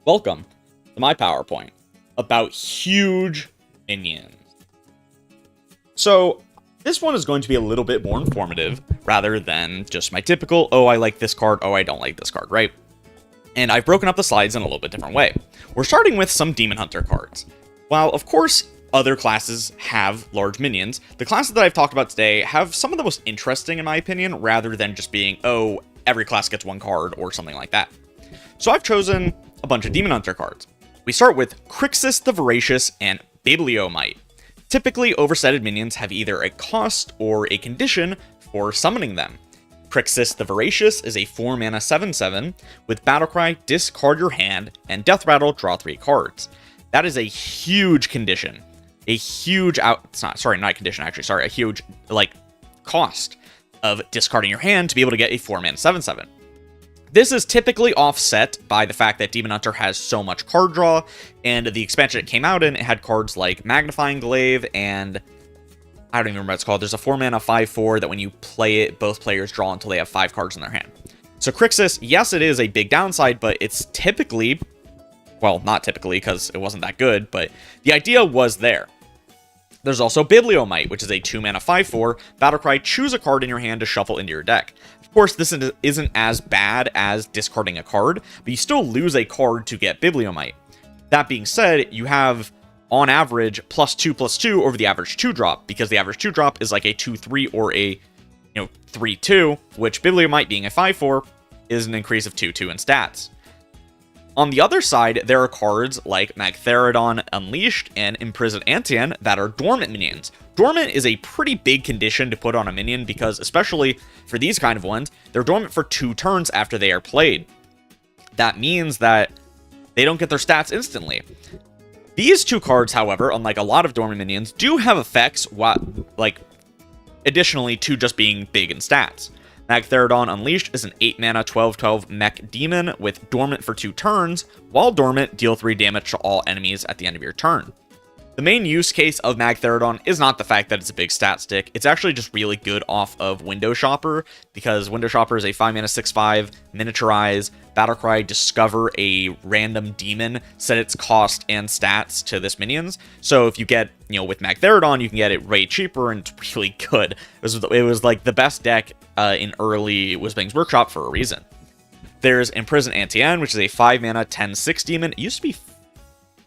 Welcome to my PowerPoint about huge minions. So this one is going to be a little bit more informative rather than just my typical, oh, I like this card, oh, I don't like this card, right? And I've broken up the slides in a little bit different way. We're starting with some Demon Hunter cards. While, of course, other classes have large minions, the classes that I've talked about today have some of the most interesting, in my opinion, rather than just being, oh, every class gets one card or something like that. So I've chosen a bunch of Demon Hunter cards. We start with Crixus the Voracious and Bibliomite. Typically, oversetted minions have either a cost or a condition for summoning them. Crixus the Voracious is a 4-mana 7/7 with Battlecry, discard your hand, and Death Rattle, draw 3 cards. That is a huge condition. A huge a huge, cost of discarding your hand to be able to get a 4-mana 7/7. This is typically offset by the fact that Demon Hunter has so much card draw, and the expansion it came out in, it had cards like Magnifying Glaive, and I don't even remember what it's called. There's a 4-mana 5/4 that when you play it, both players draw until they have 5 cards in their hand. So Crixus, yes, it is a big downside, but it's typically, well, not typically because it wasn't that good, but the idea was there. There's also Bibliomite, which is a 2-mana 5/4, Battlecry, choose a card in your hand to shuffle into your deck. Of course, this isn't as bad as discarding a card, but you still lose a card to get Bibliomite. That being said, you have, on average, +2/+2 over the average 2-drop, because the average 2-drop is like a 2/3 or a 3/2, which Bibliomite being a 5/4 is an increase of 2/2 in stats. On the other side, there are cards like Magtheridon Unleashed and Imprisoned Antian that are dormant minions. Dormant is a pretty big condition to put on a minion because, especially for these kind of ones, they're dormant for 2 turns after they are played. That means that they don't get their stats instantly. These 2 cards, however, unlike a lot of dormant minions, do have effects additionally to just being big in stats. Magtheridon Unleashed is an 8-mana 12/12 mech demon with dormant for 2 turns. While dormant, deal 3 damage to all enemies at the end of your turn. The main use case of Magtheridon is not the fact that it's a big stat stick, it's actually just really good off of Window Shopper, because Window Shopper is a 5-mana 6/5, miniaturize, Battlecry, discover a random demon, set its cost and stats to this minions. So if you get, with Magtheridon, you can get it way cheaper, and it's really good. It was like the best deck in early Wisbang's Workshop for a reason. There's Imprisoned Antian, which is a 5-mana 10/6 demon. It used to be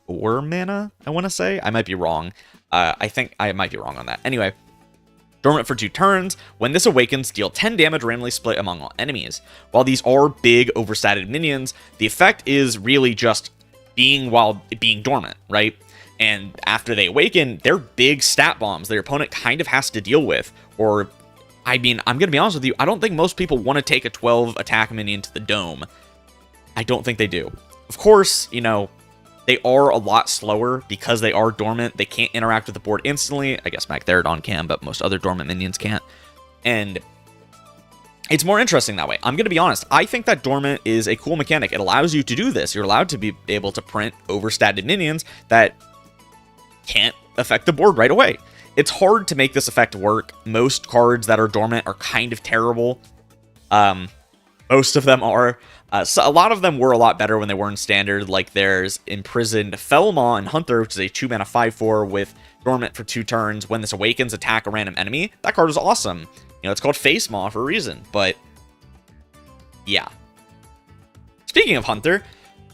4 mana, I want to say. I might be wrong. I think I might be wrong on that. Anyway, dormant for 2 turns. When this awakens, deal 10 damage randomly split among all enemies. While these are big overstatted minions, the effect is really just being dormant, right? And after they awaken, they're big stat bombs that your opponent kind of has to deal with. Or, I mean, I'm going to be honest with you, I don't think most people want to take a 12 attack minion to the dome. I don't think they do. Of course, they are a lot slower because they are dormant. They can't interact with the board instantly. I guess Magtheridon can, but most other dormant minions can't. And it's more interesting that way. I'm going to be honest. I think that dormant is a cool mechanic. It allows you to do this. You're allowed to be able to print overstated minions that can't affect the board right away. It's hard to make this effect work. Most cards that are dormant are kind of terrible. Most of them are. So a lot of them were a lot better when they were in Standard, like there's Imprisoned Felmaw in Hunter, which is a 2-mana 5/4 with dormant for 2 turns. When this awakens, attack a random enemy. That card is awesome. It's called Face Maw for a reason, but yeah. Speaking of Hunter,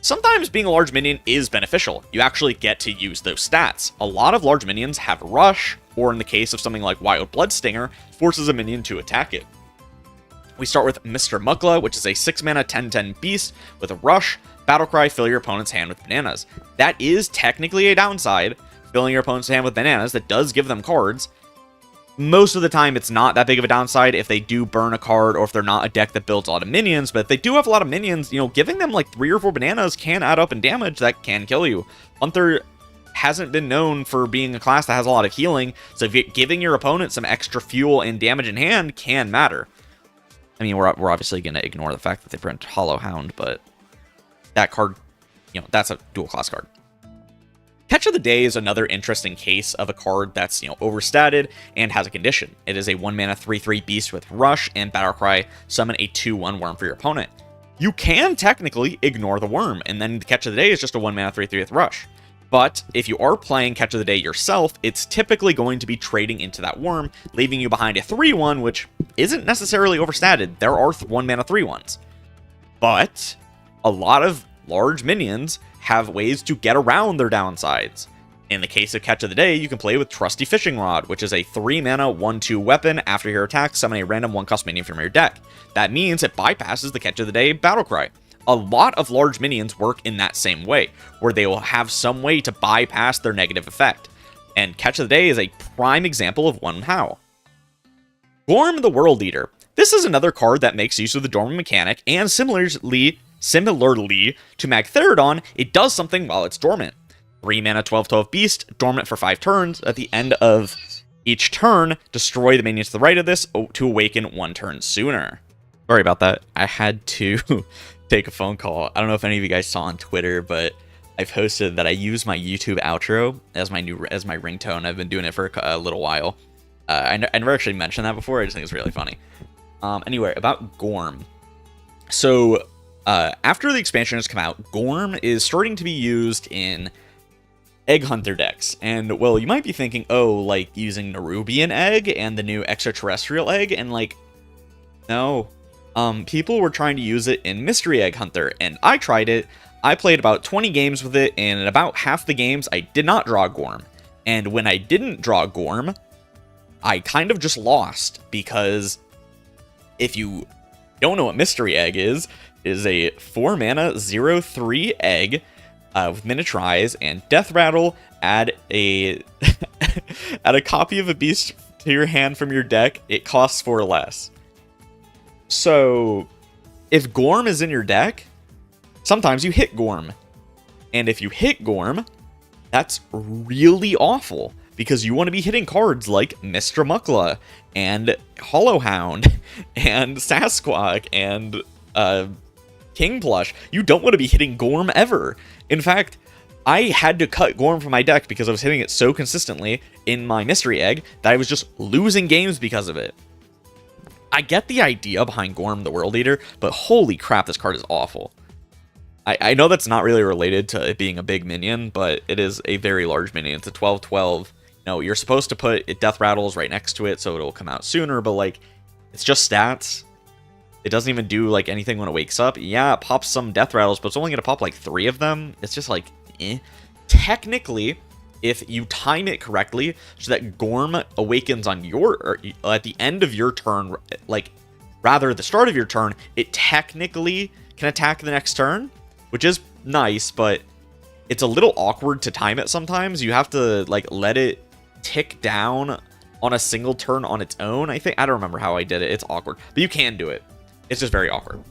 sometimes being a large minion is beneficial. You actually get to use those stats. A lot of large minions have Rush, or in the case of something like Wild Bloodstinger, forces a minion to attack it. We start with Mr. Mukla, which is a 6-mana 10/10 beast with a Rush. Battlecry, fill your opponent's hand with bananas. That is technically a downside, filling your opponent's hand with bananas. That does give them cards. Most of the time, it's not that big of a downside if they do burn a card or if they're not a deck that builds a lot of minions. But if they do have a lot of minions, giving them like 3 or 4 bananas can add up in damage that can kill you. Hunter hasn't been known for being a class that has a lot of healing, so giving your opponent some extra fuel and damage in hand can matter. I mean, we're obviously going to ignore the fact that they print Hollow Hound, but that card, that's a dual class card. Catch of the Day is another interesting case of a card that's, overstated and has a condition. It is a 1-mana 3/3 beast with Rush, and Battlecry, summon a 2/1 worm for your opponent. you can technically ignore the Worm, and then the Catch of the Day is just a 1 mana 3/3 with Rush. But if you are playing Catch of the Day yourself, it's typically going to be trading into that Worm, leaving you behind a 3/1, which isn't necessarily overstated. There are 1 mana 3/1s. But a lot of large minions have ways to get around their downsides. In the case of Catch of the Day, you can play with Trusty Fishing Rod, which is a 3 mana 1/2 weapon. After your attack, summon a random 1-cost minion from your deck. That means it bypasses the Catch of the Day Battlecry. A lot of large minions work in that same way, where they will have some way to bypass their negative effect. And Catch of the Day is a prime example of one how. Gorm the World Eater. This is another card that makes use of the dormant mechanic, and similarly to Magtheridon, it does something while it's dormant. 3 mana 12/12 beast, dormant for 5 turns. At the end of each turn, destroy the minions to the right of this to awaken 1 turn sooner. Sorry about that. I had to take a phone call. I don't know if any of you guys saw on Twitter, but I posted that I use my YouTube outro as my ringtone. I've been doing it for a little while. I never actually mentioned that before. I just think it's really funny. Anyway, about Gorm. So after the expansion has come out, Gorm is starting to be used in Egg Hunter decks. And, well, you might be thinking, oh, like using Nerubian Egg and the new Extraterrestrial Egg, and like, no. People were trying to use it in Mystery Egg Hunter, and I tried it. I played about 20 games with it, and in about half the games, I did not draw Gorm. And when I didn't draw Gorm, I kind of just lost, because if you don't know what Mystery Egg is a 4 mana 0/3 egg with miniaturize and Death Rattle. Add a add a copy of a beast to your hand from your deck. It costs 4 less. So if Gorm is in your deck, sometimes you hit Gorm. And if you hit Gorm, that's really awful, because you want to be hitting cards like Mistra Mukla and Hollowhound and Sasquatch and King Plush. You don't want to be hitting Gorm ever. In fact, I had to cut Gorm from my deck because I was hitting it so consistently in my Mystery Egg that I was just losing games because of it. I get the idea behind Gorm the World Eater, but holy crap, this card is awful. I know that's not really related to it being a big minion, but it is a very large minion. It's a 12/12. No, you're supposed to put it Death Rattles right next to it so it'll come out sooner, but like, it's just stats. It doesn't even do like anything when it wakes up. Yeah, it pops some Death Rattles, but it's only gonna pop like 3 of them. It's just like, eh. Technically, if you time it correctly so that Gorm awakens on or at the end of your turn, like rather the start of your turn, it technically can attack the next turn, which is nice, but it's a little awkward to time it sometimes. You have to like let it tick down on a single turn on its own. I don't remember how I did it. It's awkward, but you can do it. It's just very awkward.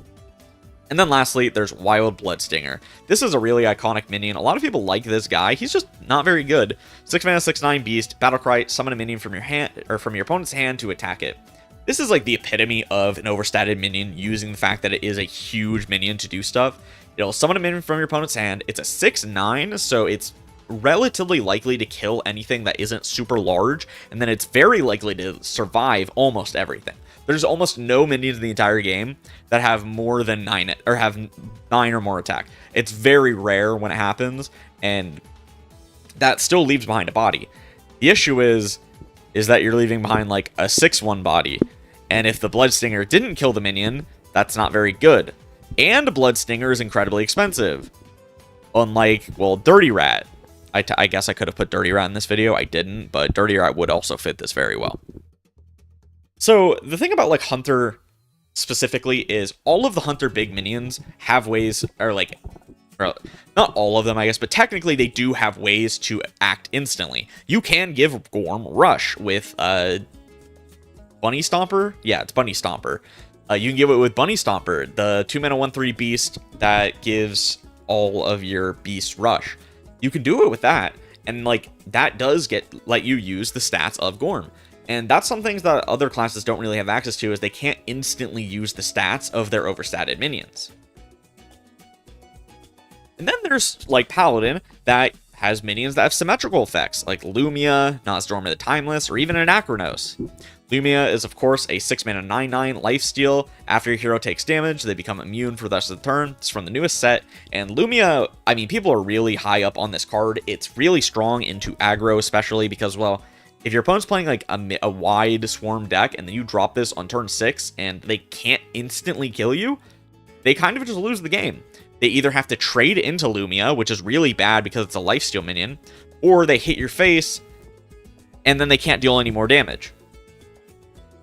And then lastly, there's Wild Bloodstinger. This is a really iconic minion. A lot of people like this guy. He's just not very good. 6 mana 6/9 beast, Battlecry, summon a minion from your hand or from your opponent's hand to attack it. This is like the epitome of an overstated minion using the fact that it is a huge minion to do stuff. It'll summon a minion from your opponent's hand. It's a 6/9, so it's relatively likely to kill anything that isn't super large, and then it's very likely to survive almost everything. There's almost no minions in the entire game that have more than 9 or have 9 or more attack. It's very rare when it happens, and that still leaves behind a body. The issue is that you're leaving behind like a 6/1 body, and if the Bloodstinger didn't kill the minion, that's not very good. And Bloodstinger is incredibly expensive. Unlike, well, Dirty Rat. I guess I could have put Dirty Rat in this video. I didn't, but Dirty Rat would also fit this very well. So the thing about like Hunter specifically is all of the Hunter big minions have ways, or not all of them, I guess, but technically they do have ways to act instantly. You can give Gorm Rush with Bunny Stomper. Yeah, it's Bunny Stomper. You can give it with Bunny Stomper, the 2 mana 1/3 beast that gives all of your beasts Rush. You can do it with that, and like that does let you use the stats of Gorm. And that's some things that other classes don't really have access to, is they can't instantly use the stats of their overstated minions. And then there's like Paladin that has minions that have symmetrical effects, like Lumia, Nozdorma the Timeless, or even Anachronos. Lumia is, of course, a 6 mana 9/9 lifesteal. After your hero takes damage, they become immune for the rest of the turn. It's from the newest set. And Lumia, I mean, people are really high up on this card. It's really strong into aggro, especially because, well, if your opponent's playing like a wide swarm deck and then you drop this on turn 6 and they can't instantly kill you, they kind of just lose the game. They either have to trade into Lumia, which is really bad because it's a lifesteal minion, or they hit your face and then they can't deal any more damage.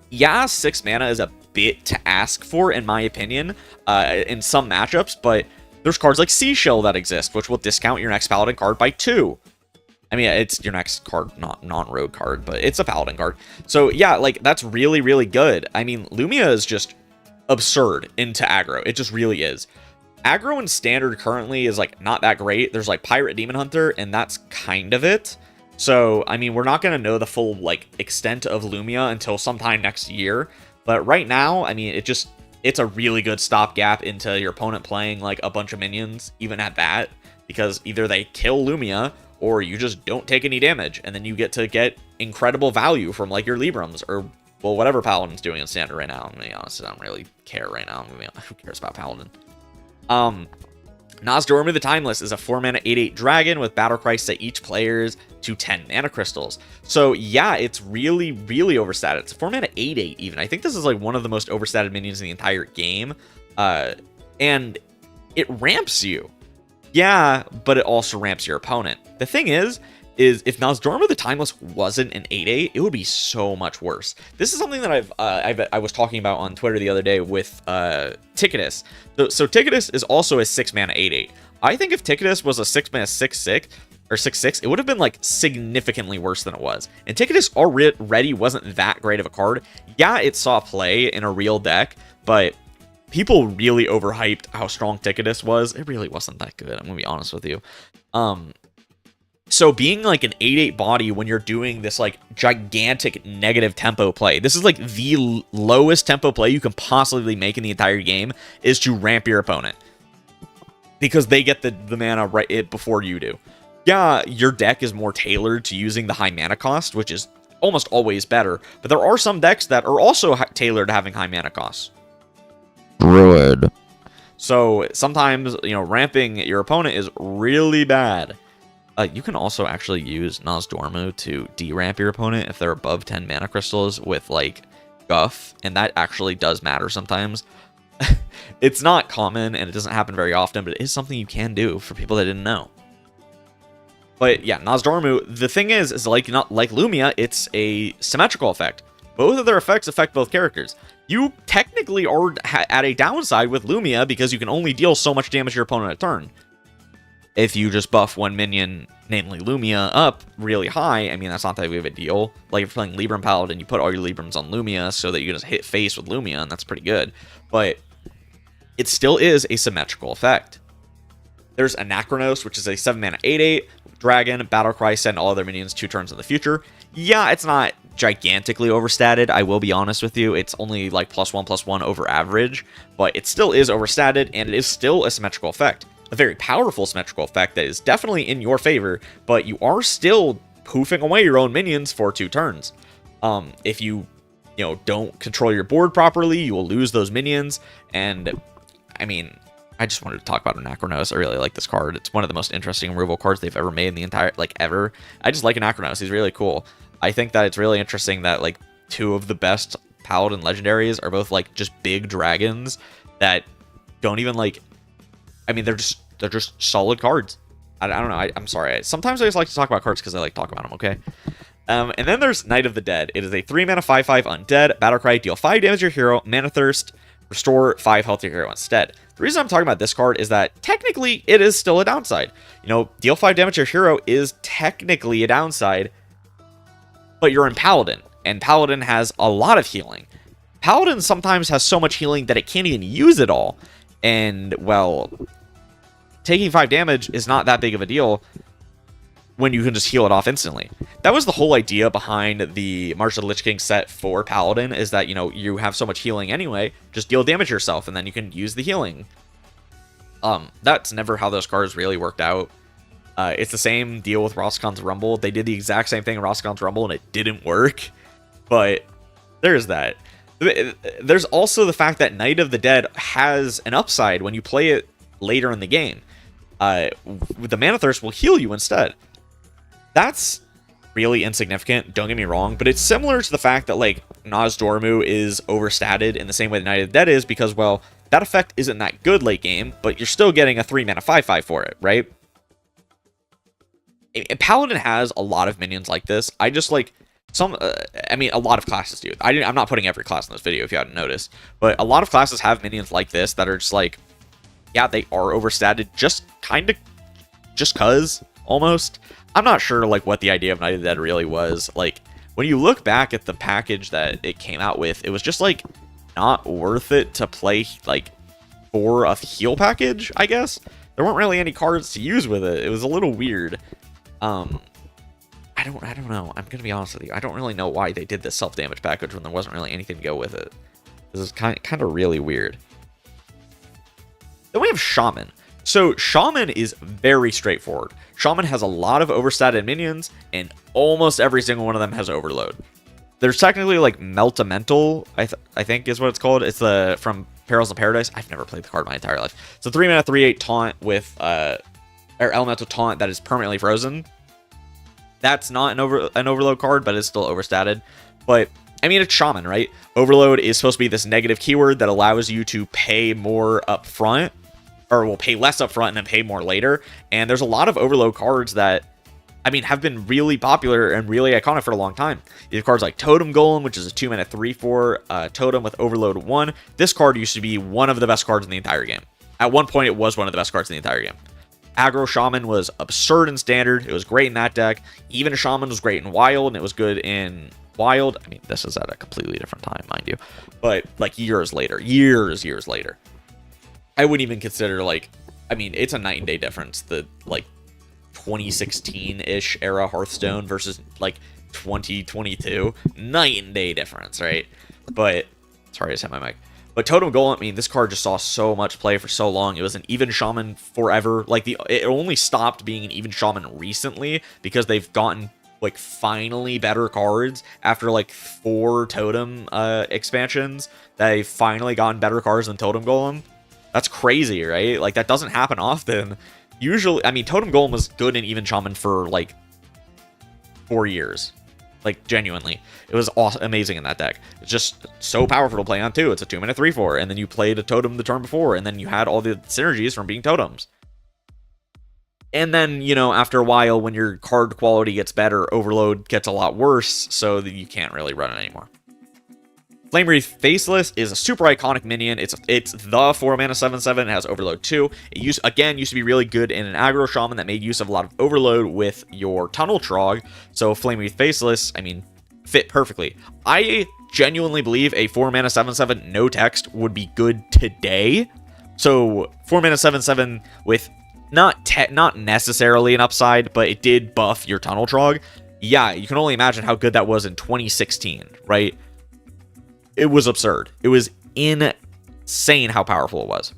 Yeah, 6 mana is a bit to ask for, in my opinion, in some matchups, but there's cards like Seashell that exist, which will discount your next Paladin card by 2. I mean, it's your next card, not non-rogue card, but it's a Paladin card. So yeah, like, that's really, really good. I mean, Lumia is just absurd into aggro. It just really is. Aggro in Standard currently is, like, not that great. There's, like, Pirate Demon Hunter, and that's kind of it. So, I mean, we're not going to know the full, like, extent of Lumia until sometime next year. But right now, I mean, it's a really good stopgap into your opponent playing, like, a bunch of minions, even at that. Because either they kill Lumia, or you just don't take any damage, and then you get to get incredible value from, like, your Librams, or, well, whatever Paladin's doing in Standard right now. I'm going to be honest, I don't really care right now. Who cares about Paladin? Nozdormu the Timeless is a 4 mana 8/8 dragon with battle cry set each player's to 10 mana crystals. So yeah, it's really, really overstated. It's a 4 mana 8/8 even. I think this is like one of the most overstated minions in the entire game. And it ramps you. Yeah, but it also ramps your opponent. The thing is if Nozdormu the Timeless wasn't an 8/8, it would be so much worse. This is something that I was talking about on Twitter the other day with Ticketus. So Ticketus is also a 6 mana 8/8. I think if Ticketus was a 6 mana 6/6 or 6/6, it would have been like significantly worse than it was. And Ticketus already wasn't that great of a card. Yeah, it saw play in a real deck, but people really overhyped how strong Ticketus was. It really wasn't that good, I'm gonna be honest with you. So being like an 8/8 body when you're doing this like gigantic negative tempo play, this is like the lowest tempo play you can possibly make in the entire game, is to ramp your opponent. Because they get the mana right before you do. Yeah, your deck is more tailored to using the high mana cost, which is almost always better. But there are some decks that are also tailored to having high mana costs. Druid. So sometimes, you know, ramping your opponent is really bad. You can also actually use Nozdormu to de-ramp your opponent if they're above 10 mana crystals with, like, Guff, and that actually does matter sometimes. It's not common, and it doesn't happen very often, but it is something you can do for people that didn't know. But yeah, Nozdormu, the thing is like Lumia, it's a symmetrical effect. Both of their effects affect both characters. You technically are at a downside with Lumia because you can only deal so much damage to your opponent a turn. If you just buff one minion, namely Lumia, up really high, I mean, that's not that big of a deal. Like, if you're playing Libram Paladin, you put all your Librams on Lumia so that you can just hit face with Lumia, and that's pretty good. But it still is a symmetrical effect. There's Anachronos, which is a 7 mana 8/8 dragon, battlecry, send all other minions 2 turns in the future. Yeah, it's not gigantically overstated, I will be honest with you. It's only like +1/+1 over average, but it still is overstated, and it is still a symmetrical effect. A very powerful symmetrical effect that is definitely in your favor, but you are still poofing away your own minions for 2 turns. If you don't control your board properly, you will lose those minions. And I mean, I just wanted to talk about Anachronos. I really like this card. It's one of the most interesting removal cards they've ever made in the entire, ever. I just like Anachronos. He's really cool. I think that it's really interesting that, 2 of the best Paladin legendaries are both, just big dragons that don't even, I mean, they're just solid cards. I don't know. I'm sorry. Sometimes I just like to talk about cards because I like to talk about them, okay? And then there's Knight of the Dead. It is a 3 mana 5/5 undead. Battlecry, deal 5 damage to your hero. Mana Thirst, restore 5 health to your hero instead. The reason I'm talking about this card is that technically it is still a downside. Deal 5 damage to your hero is technically a downside, but you're in Paladin, and Paladin has a lot of healing. Paladin sometimes has so much healing that it can't even use it all. And, well, taking 5 damage is not that big of a deal when you can just heal it off instantly. That was the whole idea behind the March of the Lich King set for Paladin, is that, you have so much healing anyway, just deal damage yourself, and then you can use the healing. That's never how those cards really worked out. It's the same deal with Rosickon's Rumble. They did the exact same thing in Rosickon's Rumble, and it didn't work. But There's that. There's also the fact that Night of the Dead has an upside when you play it later in the game. The Mana Thirst will heal you instead. That's really insignificant, don't get me wrong, but it's similar to the fact that, like, Nozdormu is overstated in the same way that Night of the Dead is, because, well, that effect isn't that good late game, but you're still getting a 3-mana 5/5 for it, right? Paladin has a lot of minions like this. I just, like, I mean, a lot of classes do. I'm not putting every class in this video if you hadn't noticed, but a lot of classes have minions like this that are just like, yeah, they are overstated just cuz, almost. I'm not sure, like, what the idea of Night of the Dead really was. Like, when you look back at the package that it came out with, it was just, like, not worth it to play, like, for a heal package, I guess. There weren't really any cards to use with it. It was a little weird. I don't know. I'm gonna be honest with you. I don't really know why they did this self-damage package when there wasn't really anything to go with it. This is kind of really weird. Then we have Shaman. So Shaman is very straightforward. Shaman has a lot of overstated minions, and almost every single one of them has overload. There's technically, like, Meltamental, I think is what it's called. It's from Perils of Paradise. I've never played the card my entire life. It's a 3-mana 3/8 taunt with or elemental taunt that is permanently frozen. That's not an overload card, but it's still overstated. But I mean, it's Shaman, right? Overload is supposed to be this negative keyword that allows you to pay more up front, or will pay less up front and then pay more later. And there's a lot of overload cards that, I mean, have been really popular and really iconic for a long time. You have cards like Totem Golem, which is a 2-mana 3/4 totem with overload 1. This card used to be one of the best cards in the entire game. At one point, it was one of the best cards in the entire game. Aggro Shaman was absurd in Standard. It was great in that deck. Even Shaman was great in Wild, and it was good in Wild. I mean, this is at a completely different time, mind you. But, like, years later. Years later. I wouldn't even consider, like, I mean, it's a night and day difference. The, like, 2016-ish era Hearthstone versus, like, 2022. Night and day difference, right? But, sorry, I just hit my mic. But Totem Golem, I mean, this card just saw so much play for so long. It was an even shaman forever. Like, it only stopped being an even shaman recently because they've gotten, like, finally better cards after, like, 4 totem expansions. They've finally gotten better cards than Totem Golem. That's crazy, right? Like, that doesn't happen often. Usually, I mean, Totem Golem was good in even shaman for, like, 4 years. Like, genuinely. It was awesome, amazing in that deck. It's just so powerful to play on, too. It's a 2-mana 3/4, and then you played a totem the turn before, and then you had all the synergies from being totems. And then, you know, after a while, when your card quality gets better, Overload gets a lot worse, so that you can't really run it anymore. Flamewreath Faceless is a super iconic minion. It's the 4-mana 7/7. It has Overload 2. It used to be really good in an aggro shaman that made use of a lot of Overload with your Tunnel Trog. So Flamewreath Faceless, I mean, fit perfectly. I genuinely believe a 4-mana 7/7 no text would be good today. So 4-mana 7/7 with not necessarily an upside, but it did buff your Tunnel Trog. Yeah, you can only imagine how good that was in 2016, right? It was absurd. It was insane how powerful it was.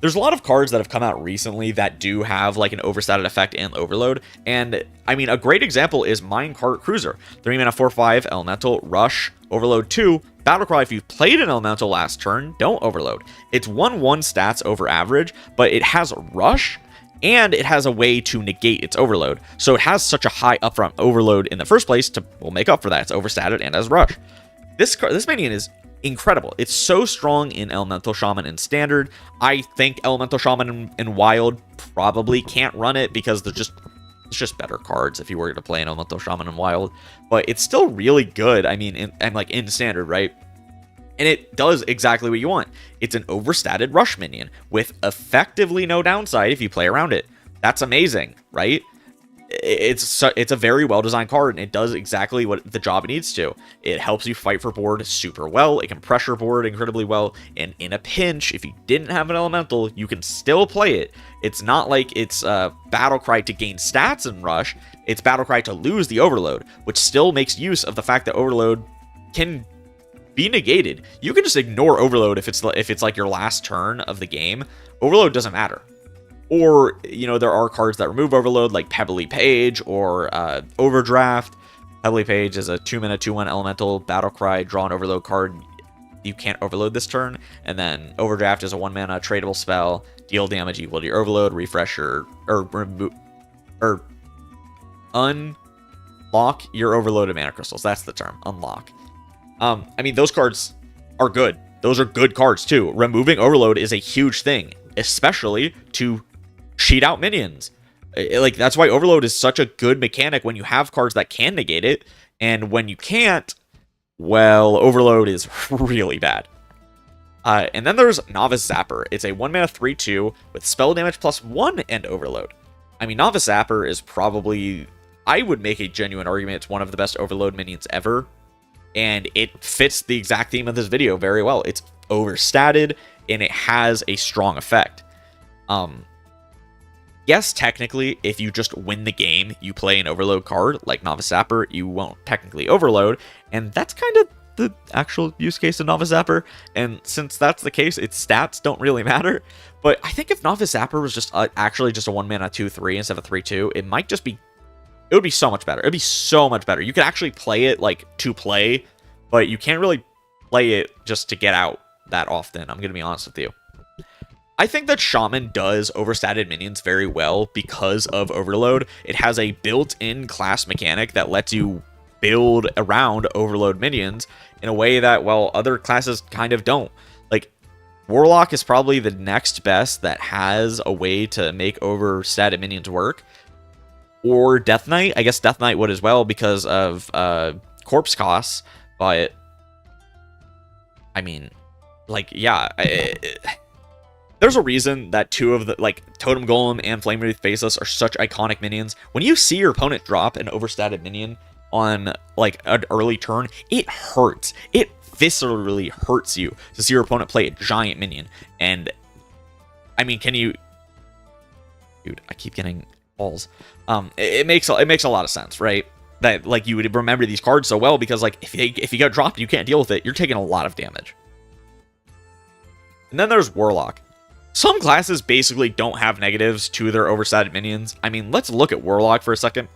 There's a lot of cards that have come out recently that do have, like, an overstated effect and overload. And, I mean, a great example is Minecart Cruiser. 3-mana 4/5 elemental, rush, overload 2. Battlecry, if you've played an elemental last turn, don't overload. It's 1/1 stats over average, but it has rush, and it has a way to negate its overload. So it has such a high upfront overload in the first place to, well, make up for that. It's overstated and has rush. This minion is incredible. It's so strong in Elemental Shaman and Standard. I think Elemental Shaman and Wild probably can't run it because it's just better cards if you were to play an Elemental Shaman and Wild. But it's still really good. I mean, in Standard, right? And it does exactly what you want. It's an overstated rush minion with effectively no downside if you play around it. That's amazing, right? It's a very well-designed card, and it does exactly what the job it needs to. It helps you fight for board super well. It can pressure board incredibly well, and in a pinch, if you didn't have an elemental, you can still play it. It's not like it's Battlecry to gain stats and rush. It's Battlecry to lose the overload, which still makes use of the fact that overload can be negated. You can just ignore overload if it's like your last turn of the game. Overload doesn't matter. Or, you know, there are cards that remove overload, like Pebbly Page or Overdraft. Heavily Page is a 2-mana 2/1 elemental Battlecry, draw an overload card. You can't overload this turn. And then Overdraft is a 1-mana tradable spell, deal damage equal to your overload, refresh or remove or unlock your overloaded mana crystals. That's the term, unlock. I mean, those cards are good. Those are good cards too. Removing overload is a huge thing, especially to cheat out minions. Like, that's why overload is such a good mechanic when you have cards that can negate it, and when you can't, well, overload is really bad. And then there's Novice Zapper. It's a 1-mana 3/2 with spell damage +1 and overload. I mean, Novice Zapper is probably, I would make a genuine argument, it's one of the best overload minions ever. And it fits the exact theme of this video very well. It's overstated, and it has a strong effect. Yes, technically, if you just win the game, you play an overload card, like Novice Zapper, you won't technically overload, and that's kind of the actual use case of Novice Zapper, and since that's the case, its stats don't really matter. But I think if Novice Zapper was just actually just a 1-mana 2/3 instead of a 3/2, it might just be, it would be so much better. It'd be so much better. You could actually play it like to play, but you can't really play it just to get out that often. I'm going to be honest with you. I think that Shaman does overstated minions very well because of overload. It has a built-in class mechanic that lets you build around overload minions in a way that, well, other classes kind of don't. Like, Warlock is probably the next best that has a way to make overstated minions work. Or Death Knight. I guess Death Knight would as well because of corpse costs. But, I mean, like, yeah. There's a reason that two of the, like, Totem Golem and Flame Wreath Faceless are such iconic minions. When you see your opponent drop an overstated minion on, like, an early turn, it hurts. It viscerally hurts you to see your opponent play a giant minion. And, I mean, can you... Dude, I keep getting balls. It makes a lot of sense, right? That, like, you would remember these cards so well because, like, if you get dropped, you can't deal with it. You're taking a lot of damage. And then there's Warlock. Some classes basically don't have negatives to their overstated minions. I mean, let's look at Warlock for a second.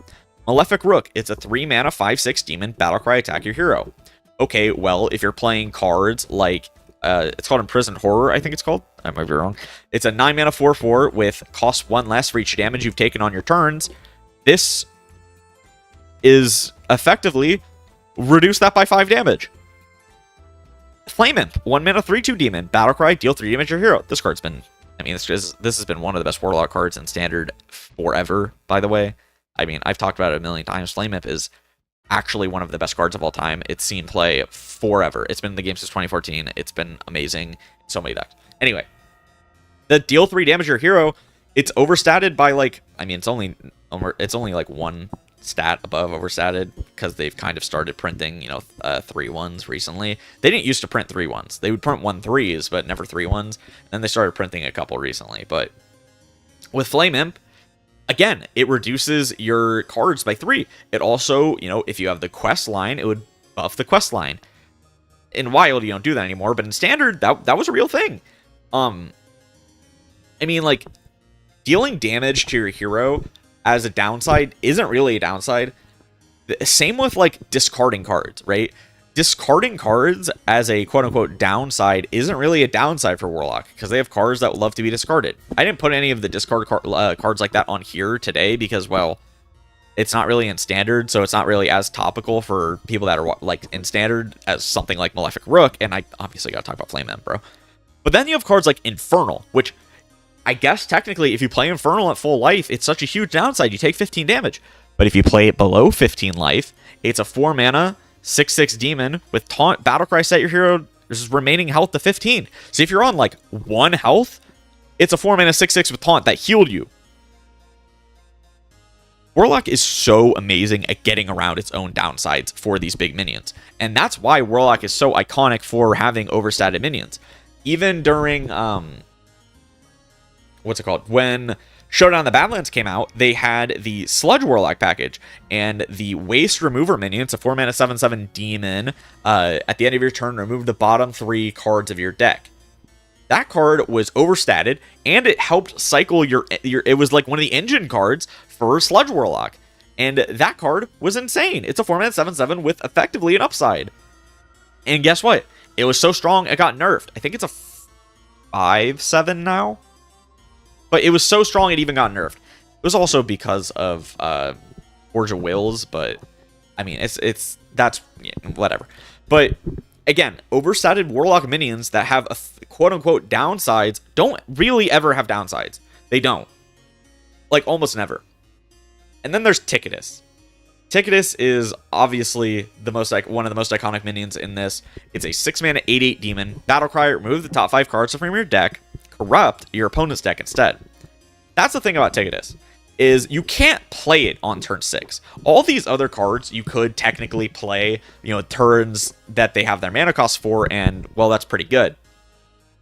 Malefic Rook. It's a 3-mana 5/6 demon. Battlecry, attack your hero. Okay, well, if you're playing cards like, it's called Imprisoned Horror, I think it's called. I might be wrong. It's a 9-mana 4/4 with cost 1 less for each damage you've taken on your turns. This is effectively reduce that by 5 damage. Flame Imp, 1-mana 3/2 demon. Battlecry, deal 3 damage to your hero. This card's been, I mean, this has been one of the best Warlock cards in Standard forever, by the way. I mean, I've talked about it a million times. Flame Imp is actually one of the best cards of all time. It's seen play forever. It's been in the game since 2014. It's been amazing. So many decks. Anyway, the deal 3 damage to your hero, it's overstated by, like, I mean, it's only like one stat above overstated because they've kind of started printing, 3 1s recently. They didn't used to print 3 1s. They would print 1 3s, but never 3 1s. And then they started printing a couple recently. But with Flame Imp, again, it reduces your cards by 3. It also, if you have the quest line, it would buff the quest line. In Wild, you don't do that anymore, but in Standard, that was a real thing. I mean, like, dealing damage to your hero as a downside isn't really a downside. Same with, like, discarding cards, right? Discarding cards as a quote-unquote downside isn't really a downside for Warlock because they have cards that love to be discarded. I didn't put any of the discard cards like that on here today because, well, it's not really in Standard, so it's not really as topical for people that are, like, in Standard as something like Malefic Rook, and I obviously gotta talk about Flame Imp, bro. But then you have cards like Infernal, which I guess technically if you play Infernal at full life, it's such a huge downside. You take 15 damage. But if you play it below 15 life, it's a 4-mana 6/6 demon with taunt. Battlecry, set your hero remaining health to 15. So if you're on, like, 1 health, it's a 4-mana 6/6 with taunt that healed you. Warlock is so amazing at getting around its own downsides for these big minions. And that's why Warlock is so iconic for having overstated minions. Even during, what's it called? When Showdown of the Badlands came out, they had the Sludge Warlock package and the Waste Remover minion. It's a 4-mana 7/7 demon. At the end of your turn, remove the bottom 3 cards of your deck. That card was overstated, and it helped cycle your. It was like one of the engine cards for Sludge Warlock. And that card was insane. It's a 4-mana 7/7 with effectively an upside. And guess what? It was so strong, it got nerfed. I think it's a 5/7 now. But it was so strong, it even got nerfed. It was also because of Forge of Wills, but I mean, that's yeah, whatever. But again, overstated Warlock minions that have a quote-unquote downsides don't really ever have downsides. They don't. Like, almost never. And then there's Ticketus. Ticketus is obviously one of the most iconic minions in this. It's a 6-mana 8/8 demon. Battlecry, remove the top 5 cards from your deck. Corrupt your opponent's deck instead. That's the thing about Ticketus, is you can't play it on turn 6. All these other cards you could technically play, turns that they have their mana cost for, and, well, that's pretty good.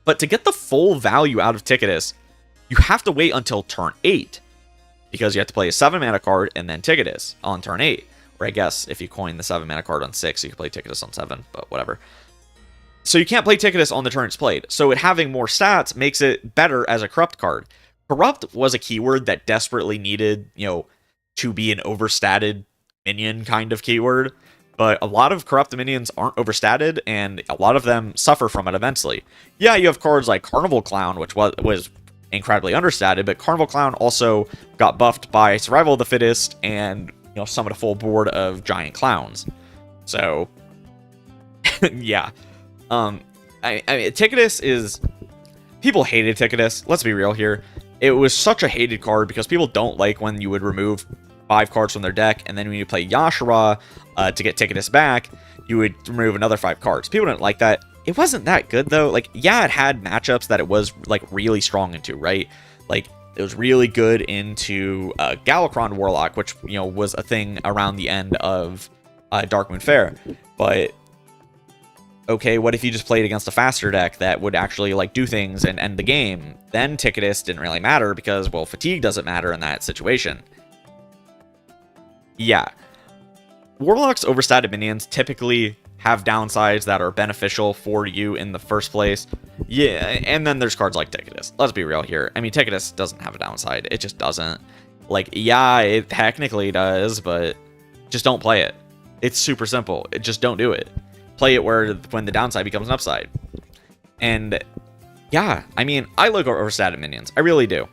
But to get the full value out of Ticketus, you have to wait until turn 8. Because you have to play a 7-mana card and then Ticketus on turn 8. Or I guess if you coin the 7-mana card on 6, you can play Ticketus on 7, but whatever. So you can't play Ticketus on the turn it's played. So it having more stats makes it better as a Corrupt card. Corrupt was a keyword that desperately needed, to be an overstated minion kind of keyword. But a lot of Corrupt minions aren't overstated, and a lot of them suffer from it immensely. Yeah, you have cards like Carnival Clown, which was incredibly understated, but Carnival Clown also got buffed by Survival of the Fittest and, summoned a full board of giant clowns. So, yeah. Ticketus is... People hated Ticketus. Let's be real here. It was such a hated card because people don't like when you would remove 5 cards from their deck, and then when you play Yashara to get Ticketus back, you would remove another 5 cards. People didn't like that. It wasn't that good, though. Like, yeah, it had matchups that it was, like, really strong into, right? Like, it was really good into Galakrond Warlock, which, was a thing around the end of Darkmoon Faire. But, okay, what if you just played against a faster deck that would actually, like, do things and end the game? Then Ticketus didn't really matter because, well, fatigue doesn't matter in that situation. Yeah. Warlock's overstated minions typically have downsides that are beneficial for you in the first place. Yeah, and then there's cards like Ticketus. Let's be real here. I mean, Ticketus doesn't have a downside. It just doesn't. Like, yeah, it technically does, but just don't play it. It's super simple. Just don't do it. Play it when the downside becomes an upside. And yeah, I mean, I like overstated minions. I really do.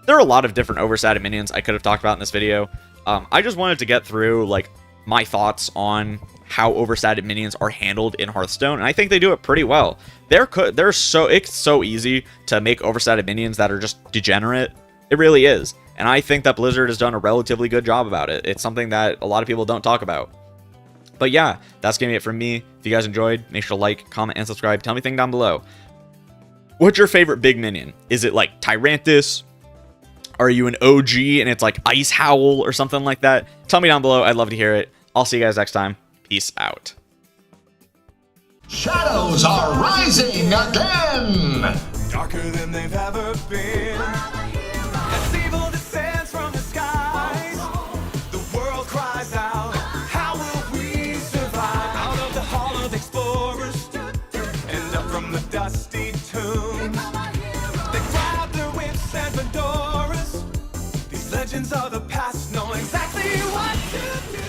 There are a lot of different overstated minions I could have talked about in this video. I just wanted to get through, like, my thoughts on how overstated minions are handled in Hearthstone, and I think they do it pretty well. It's so easy to make overstated minions that are just degenerate. It really is. And I think that Blizzard has done a relatively good job about it. It's something that a lot of people don't talk about. But yeah, that's gonna be it from me. If you guys enjoyed, make sure to like, comment, and subscribe. Tell me anything down below. What's your favorite big minion? Is it like Tyrantus? Are you an OG and it's like Ice Howl or something like that? Tell me down below. I'd love to hear it. I'll see you guys next time. Peace out. Shadows are rising again! Darker than they've ever been. As evil descends from the skies, the world cries out, how will we survive? Out of the hall of explorers, and up from the dusty tombs, they grab their whips and fedoras. These legends of the past know exactly what to do.